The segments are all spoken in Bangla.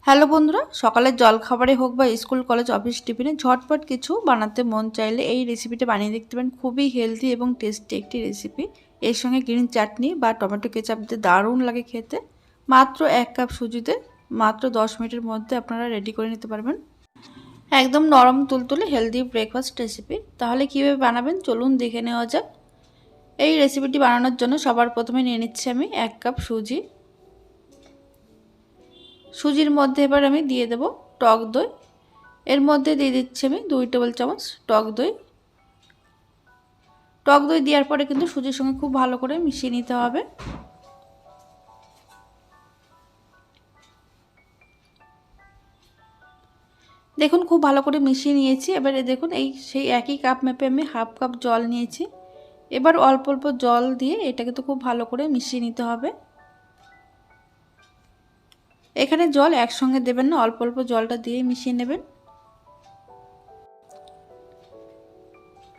হ্যালো বন্ধুরা, সকালের জলখাবারে হোক বা স্কুল কলেজ অফিস টিফিনে ঝটপট কিছু বানাতে মন চাইলে এই রেসিপিটা বানিয়ে দেখতে পারেন। খুবই হেলদি এবং টেস্টি একটি রেসিপি। এর সঙ্গে গ্রিন চাটনি বা টমেটো কেচাপ দিয়ে দারুণ লাগে খেতে। মাত্র 1 কাপ সুজিতে মাত্র 10 মিনিটের মধ্যে আপনারা রেডি করে নিতে পারবেন। একদম নরম তুলতুলে হেলদি ব্রেকফাস্ট রেসিপি। তাহলে কীভাবে বানাবেন চলুন দেখে নেওয়া যাক। এই রেসিপিটি বানানোর জন্য সবার প্রথমে নিয়ে নিচ্ছি আমি 1 কাপ সুজি। সুজির মধ্যে এবার আমি দিয়ে দেব টক দই। এর মধ্যে দিয়ে দিচ্ছি আমি 2 টেবিল চামচ টক দই। টক দই দেওয়ার পরে কিন্তু সুজির সঙ্গে খুব ভালো করে মিশিয়ে নিতে হবে। দেখুন খুব ভালো করে মিশিয়ে নিয়েছি। এবারে দেখুন সেই একই কাপ মেপে আমি হাফ কাপ জল নিয়েছি। এবার অল্প অল্প জল দিয়ে এটাকে তো খুব ভালো করে মিশিয়ে নিতে হবে। এখানে জল একসঙ্গে দেবেন না, অল্প অল্প জলটা দিয়ে মিশিয়ে নেবেন।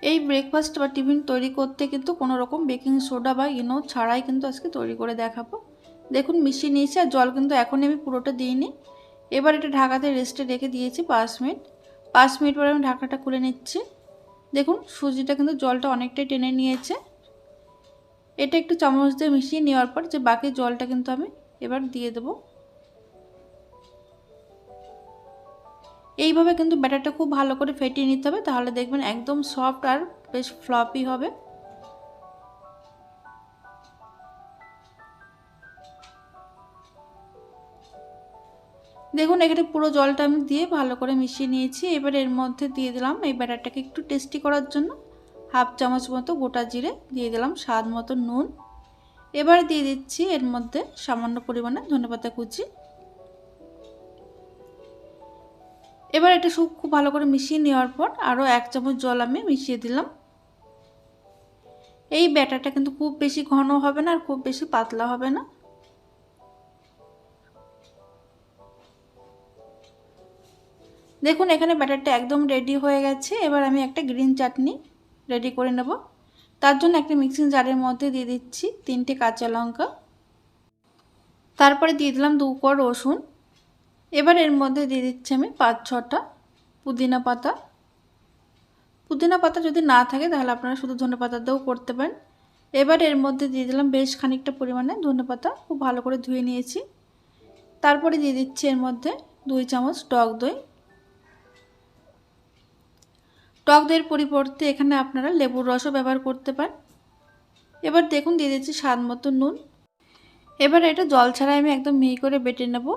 এই ব্রেকফাস্ট বা টিফিন তৈরি করতে কিন্তু কোনো রকম বেকিং সোডা বা ইনো ছাড়াই কিন্তু আজকে তৈরি করে দেখাবো। দেখুন মিশিয়ে নিয়েছি, আর জল কিন্তু এখনই আমি পুরোটা দিইনি। এবার এটা ঢাকাতে রেস্টে রেখে দিয়েছি 5 মিনিট। 5 মিনিট পরে আমি ঢাকনাটা খুলে নিচ্ছি। দেখুন সুজিটা কিন্তু জলটা অনেকটাই টেনে নিয়েছে। এটা একটু চামচ দিয়ে মিশিয়ে নেওয়ার পর যে বাকি জলটা কিন্তু আমি এবার দিয়ে দেবো। এইভাবে কিন্তু ব্যাটারটা খুব ভালো করে ফেটিয়ে নিতে হবে, তাহলে দেখবেন একদম সফট আর বেশ ফ্লপি হবে। দেখুন এখানে পুরো জলটা আমি দিয়ে ভালো করে মিশিয়ে নিয়েছি। এবার এর মধ্যে দিয়ে দিলাম এই ব্যাটারটাকে একটু টেস্টি করার জন্য হাফ চামচ মতো গোটা জিরে, দিয়ে দিলাম স্বাদ মতো নুন। এবার দিয়ে দিচ্ছি এর মধ্যে সামান্য পরিমাণে ধনেপাতা কুচি। এবার এটা খুব ভালো করে মিশিয়ে নেওয়ার পর আরও 1 চামচ জল আমি মিশিয়ে দিলাম। এই ব্যাটারটা কিন্তু খুব বেশি ঘন হবে না আর খুব বেশি পাতলা হবে না। দেখুন এখানে ব্যাটারটা একদম রেডি হয়ে গেছে। এবার আমি একটা গ্রিন চাটনি রেডি করে নেব। তার জন্য একটা মিক্সিং জারের মধ্যে দিয়ে দিচ্ছি 3টে কাঁচা লঙ্কা, তারপরে দিয়ে দিলাম 2 কোয়া রসুন। এবার এর মধ্যে দিয়ে দিচ্ছি আমি 5-6টা পুদিনা পাতা। পুদিনা পাতা যদি না থাকে তাহলে আপনারা শুধু ধনেপাতা দিয়েও করতে পারেন। এবার এর মধ্যে দিয়ে দিলাম বেশ খানিকটা পরিমাণে ধনেপাতা, খুব ভালো করে ধুয়ে নিয়েছি। তারপরে দিয়ে দিচ্ছি এর মধ্যে 2 চামচ টক দই। টক দইয়ের পরিবর্তে এখানে আপনারা লেবুর রসও ব্যবহার করতে পারেন। এবার দেখুন দিয়ে দিচ্ছি স্বাদ মতো নুন। এবার এটা জল ছাড়াই আমি একদম মিহি করে বেটে নেব।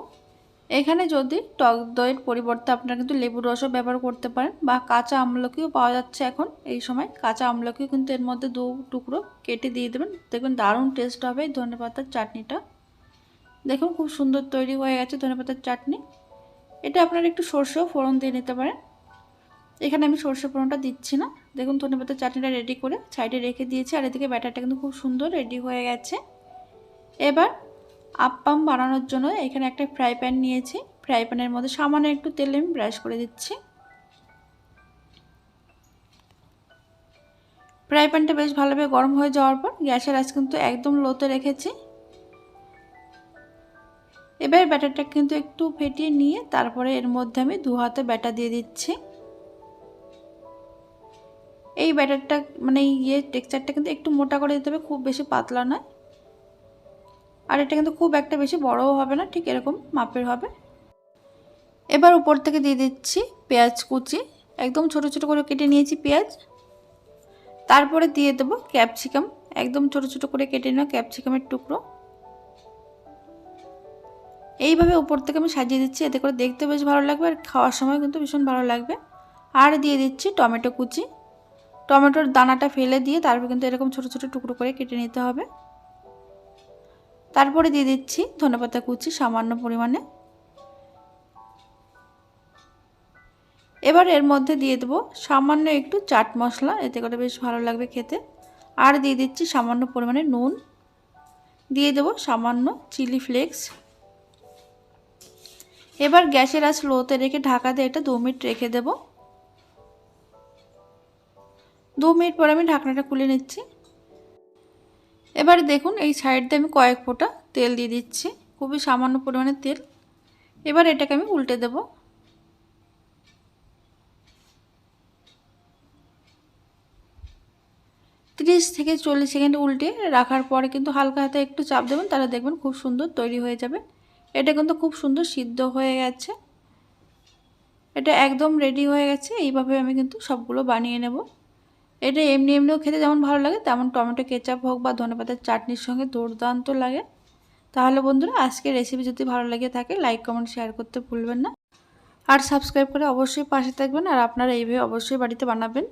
এখানে যদি টক দইয়ের পরিবর্তে আপনারা কিন্তু লেবুর রসও ব্যবহার করতে পারেন, বা কাঁচা আমলকিও পাওয়া যাচ্ছে এখন এই সময়। কাঁচা আমলকিও কিন্তু এর মধ্যে 2 টুকরো কেটে দিয়ে দেবেন, দেখবেন দারুণ টেস্ট হবে এই ধনেপাতার চাটনিটা। দেখুন খুব সুন্দর তৈরি হয়ে গেছে ধনেপাতার চাটনি। এটা আপনারা একটু সরষেও ফোড়ন দিয়ে নিতে পারেন। এখানে আমি সরষে ফোড়নটা দিচ্ছি না। দেখুন ধনেপাতার চাটনিটা রেডি করে সাইডে রেখে দিয়েছি, আর এদিকে ব্যাটারটা কিন্তু খুব সুন্দর রেডি হয়ে গেছে। এবার আপ্পাম বানানোর জন্য এখানে একটা ফ্রাই প্যান নিয়েছি। ফ্রাই প্যানের মধ্যে সামান্য একটু তেল আমি ব্রাশ করে দিচ্ছি। ফ্রাই প্যানটা বেশ ভালোভাবে গরম হয়ে যাওয়ার পর গ্যাসের আঁচ কিন্তু একদম লোতে রেখেছি। এবার ব্যাটারটা কিন্তু একটু ফেটিয়ে নিয়ে তারপরে এর মধ্যে আমি 2 হাতে ব্যাটার দিয়ে দিচ্ছি। এই ব্যাটারটা মানে টেক্সচারটা কিন্তু একটু মোটা করে দিতে হবে, খুব বেশি পাতলা নয়। আর এটা কিন্তু খুব একটা বেশি বড়ও হবে না, ঠিক এরকম মাপের হবে। এবার উপর থেকে দিয়ে দিচ্ছি পেঁয়াজ কুচি, একদম ছোট ছোট করে কেটে নিয়েছি পেঁয়াজ। তারপরে দিয়ে দেবো ক্যাপসিকাম, একদম ছোট ছোট করে কেটে নেওয়া ক্যাপসিকামের টুকরো। এইভাবে উপর থেকে আমি সাজিয়ে দিচ্ছি, এতে করে দেখতে বেশ ভালো লাগবে আর খাওয়ার সময় কিন্তু ভীষণ ভালো লাগবে। আর দিয়ে দিচ্ছি টমেটো কুচি। টমেটোর দানাটা ফেলে দিয়ে তারপর কিন্তু এরকম ছোট ছোট টুকরো করে কেটে নিতে হবে। তারপরে দিয়ে দিচ্ছি ধনেপাতা কুচি সামান্য পরিমাণে। এবার এর মধ্যে দিয়ে দেবো সামান্য একটু চাট মশলা, এতে করে বেশ ভালো লাগবে খেতে। আর দিয়ে দিচ্ছি সামান্য পরিমাণে নুন, দিয়ে দেবো সামান্য চিলি ফ্লেক্স। এবার গ্যাসের আঁচ লোতে রেখে ঢাকা দিয়ে এটা 2 মিনিট রেখে দেব। 2 মিনিট পর আমি ঢাকনাটা খুলে নিচ্ছি। এবার দেখুন এই সাইড দিয়ে আমি কয়েক ফোঁটা তেল দিয়ে দিচ্ছি, খুবই সামান্য পরিমাণে তেল। এবার এটাকে আমি উল্টে দেব। ত্রিশ থেকে 40 সেকেন্ড উল্টে রাখার পরে কিন্তু হালকা হাতে একটু চাপ দেবেন, তাহলে দেখবেন খুব সুন্দর তৈরি হয়ে যাবে। এটা কিন্তু খুব সুন্দর সিদ্ধ হয়ে গেছে। এটা একদম রেডি হয়ে গেছে। এইভাবে আমি কিন্তু সবগুলো বানিয়ে নেব। এটা এমনিও খেতে যেমন ভালো লাগে, তেমন টমেটো কেচাপ হোক বা ধনেপাতার চাটনির সঙ্গে দুর্দান্ত লাগে। তাহলে বন্ধুরা, আজকের রেসিপি যদি ভালো লেগে থাকে লাইক কমেন্ট শেয়ার করতে ভুলবেন না। আর সাবস্ক্রাইব করে অবশ্যই পাশে থাকবেন। আর আপনারা এইভাবে অবশ্যই বাড়িতে বানাবেন।